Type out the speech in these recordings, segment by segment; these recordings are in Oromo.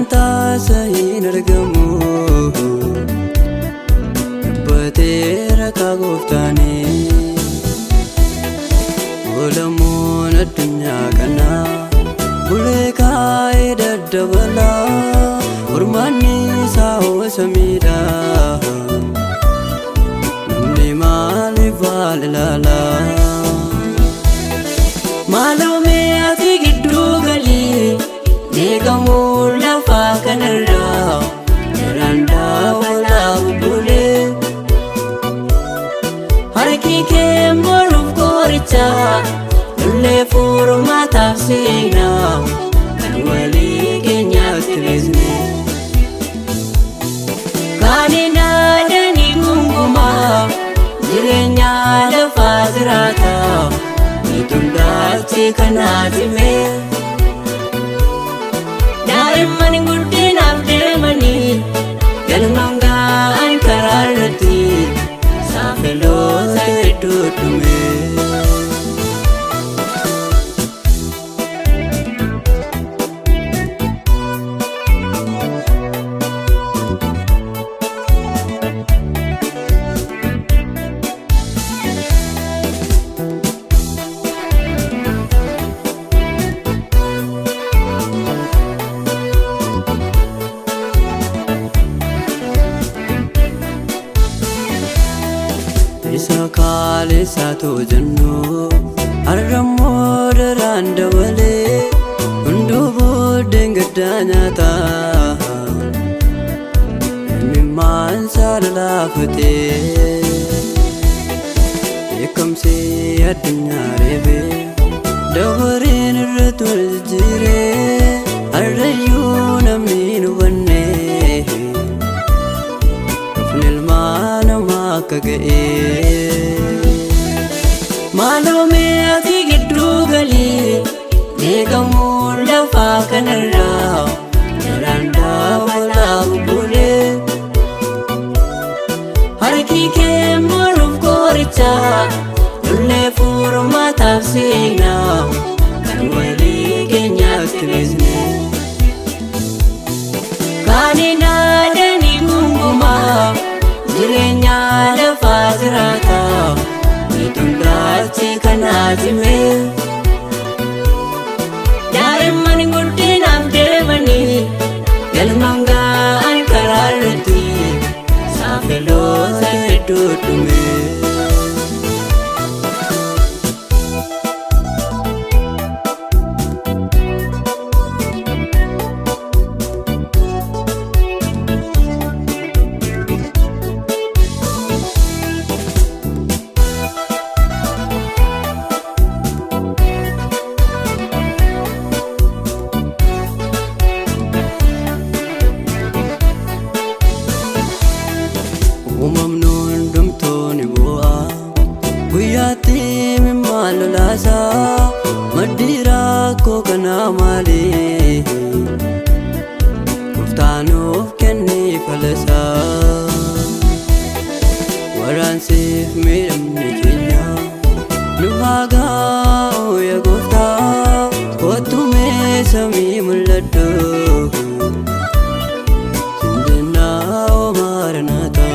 Wanta sahin argamu Batera kagoftani Olamoon addunyaa kana Buleka daddabala Ormaanni isaa hoosamiidha Namni maaliif ilaala Maalumee ati gidduu galii Deegamuun lafaa kanarraa Jaraandaa walaa bubbulee Harki kee mormuuf qoricha Lollee furmaataaf seenaa Kan walii keenyaatti beekne Kaaniin aadanii gungumaa Jireenya lafaa jiraata Miituun daalchi kanaati mee Daa'imman guddinaaf deemanii galmaan ga'an karaa irratti saafeloota hedduu dhume. Isa kaalesa tojannu arrammoo daraan dabalee hunduu booddeen gaddaa nyaata Himimmaan saala laafatee Beekamsee addunyaa reebee dabareen irratti wal jijjiiree Harrayyuu namni hin hubannee Dhufni ilmaa namaa akka ga'ee Maalumee ati gidduu galii Deegamuun lafaa kanarraa Jaraandaa walaa bubbulee Harki kee mormuuf qoricha Lollee furmaataaf seenaa Kan walii keenyaatti beekne Kaaniin aadanii gungumaa Jireenya lafaa jiraata Miituun daalchi kanaati mee Daa'imman guddinaaf deemanii galmaan ga'an karaa irratti saafeloota hedduu dhume Uumamnuun dhumtoonni bu'aa Guyyaatti mimmaan lolaasaa Maddii rakkoo kanaa maali Gooftaanoof kennee falasaa Waraansiif miidhamni keenya Nu haa ga'u yaa gooftaa Kottu mee samii mul'adhu Sinjennaa oomaranaataa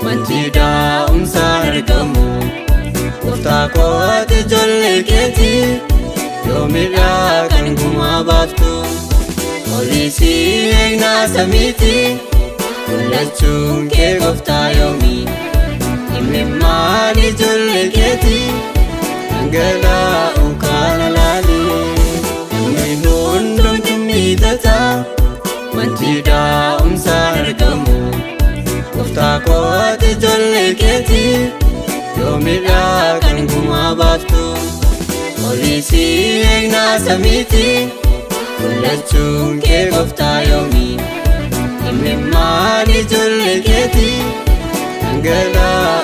Manchi daa'umsaan argamu Gooftaa kootti ijoollee keetii Yoomidhaa kan gumaa baaftu Poolisii eegnaa samiiti Mul'achuun kee gooftaa yoomii Himimmaan ijoollee keetii Dhangalaa'uun kana laali Namni hundumtu miidhata Manchi daa'umsaan argamu Gooftaa kootti ijoollee keetii Yoomidhaa kan gumaa baaftu Poolisii eegnaa samiiti Mul'achuun kee gooftaa yoomii Himimmaan ijoollee keetii Dhangala'aa